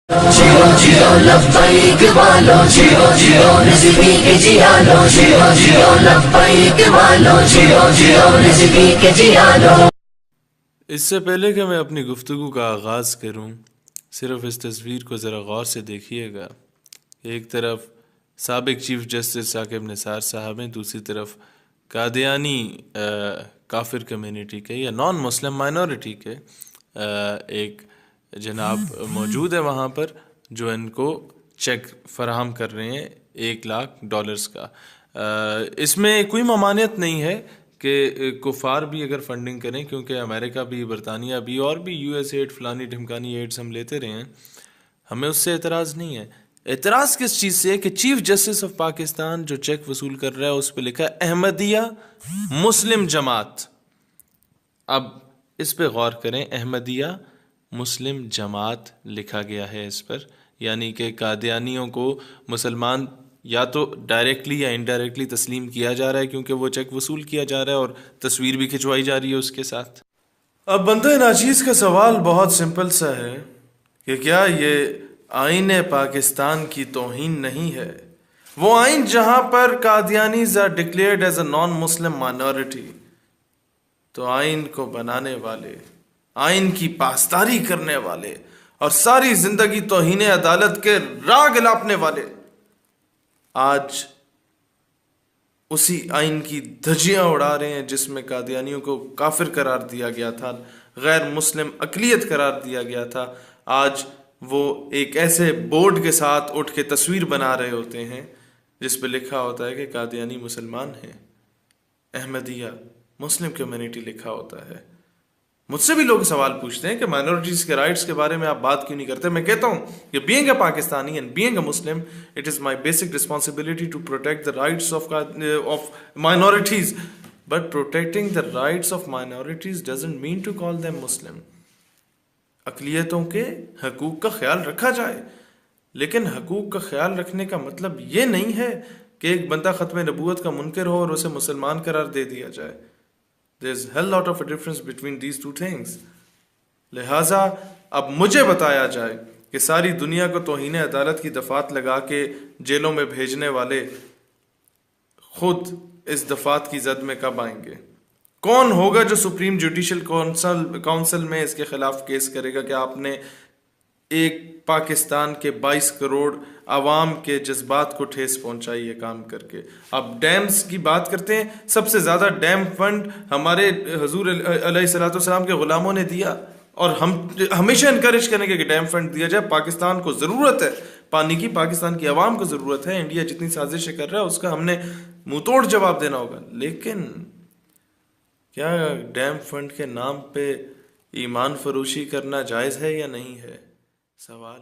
جیو جیو لبیک والو، جیو جیو رزقی کے جیالو، جیو جیو لبیک والو، جیو جیو رزقی کے جیالو۔ اس سے پہلے کہ میں اپنی گفتگو کا آغاز کروں، صرف اس تصویر کو ذرا غور سے دیکھیے گا۔ ایک طرف سابق چیف جسٹس ثاقب نثار صاحب ہیں، دوسری طرف قادیانی کافر کمیونٹی کے یا نان مسلم مائنورٹی کے ایک جناب موجود ہے وہاں پر، جو ان کو چیک فراہم کر رہے ہیں $1,00,000 کا۔ اس میں کوئی ممانعت نہیں ہے کہ کفار بھی اگر فنڈنگ کریں، کیونکہ امریکہ بھی، برطانیہ بھی، اور بھی US ایڈ، فلانی ڈھمکانی ایڈز ہم لیتے رہے ہیں، ہمیں اس سے اعتراض نہیں ہے۔ اعتراض کس چیز سے ہے کہ چیف جسٹس آف پاکستان جو چیک وصول کر رہا ہے اس پہ لکھا ہے احمدیہ مسلم جماعت۔ اب اس پہ غور کریں، احمدیہ مسلم جماعت لکھا گیا ہے اس پر، یعنی کہ قادیانیوں کو مسلمان یا تو ڈائریکٹلی یا انڈائریکٹلی تسلیم کیا جا رہا ہے، کیونکہ وہ چیک وصول کیا جا رہا ہے اور تصویر بھی کھنچوائی جا رہی ہے اس کے ساتھ۔ اب بندہ ناچیز کا سوال بہت سمپل سا ہے کہ کیا یہ آئین پاکستان کی توہین نہیں ہے؟ وہ آئین جہاں پر Qadianis are declared as a non Muslim minority, تو آئین کو بنانے والے، آئین کی پاسداری کرنے والے اور ساری زندگی توہین عدالت کے راگ الاپنے والے آج اسی آئین کی دھجیاں اڑا رہے ہیں جس میں قادیانیوں کو کافر قرار دیا گیا تھا، غیر مسلم اقلیت قرار دیا گیا تھا۔ آج وہ ایک ایسے بورڈ کے ساتھ اٹھ کے تصویر بنا رہے ہوتے ہیں جس پہ لکھا ہوتا ہے کہ قادیانی مسلمان ہیں، احمدیہ مسلم کمیونٹی لکھا ہوتا ہے۔ مجھ سے بھی لوگ سوال پوچھتے ہیں کہ مائنورٹیز کے رائٹس کے بارے میں آپ بات کیوں نہیں کرتے؟ میں کہتا ہوں کہ being a Pakistani and being a Muslim, it is my basic responsibility to protect the rights of minorities, but protecting the rights of minorities doesn't mean to call them Muslim. اقلیتوں کے حقوق کا خیال رکھا جائے، لیکن حقوق کا خیال رکھنے کا مطلب یہ نہیں ہے کہ ایک بندہ ختم نبوت کا منکر ہو اور اسے مسلمان قرار دے دیا جائے۔ There's a hell lot of a difference between these two things۔ لہٰذا اب مجھے بتایا جائے کہ ساری دنیا کو توہین عدالت کی دفعات لگا کے جیلوں میں بھیجنے والے خود اس دفعات کی زد میں کب آئیں گے؟ کون ہوگا جو سپریم جوڈیشل کونسل میں اس کے خلاف کیس کرے گا کہ آپ نے ایک پاکستان کے 22 کروڑ عوام کے جذبات کو ٹھیس پہنچائی ہے کام کر کے؟ اب ڈیمز کی بات کرتے ہیں، سب سے زیادہ ڈیم فنڈ ہمارے حضور علیہ السلام کے غلاموں نے دیا، اور ہم ہمیشہ انکریج کریں گے کہ ڈیم فنڈ دیا جائے۔ پاکستان کو ضرورت ہے پانی کی، پاکستان کی عوام کو ضرورت ہے، انڈیا جتنی سازشیں کر رہا ہے اس کا ہم نے منہ توڑ جواب دینا ہوگا۔ لیکن کیا ڈیم فنڈ کے نام پہ ایمان فروشی کرنا جائز ہے یا نہیں ہے؟ سوال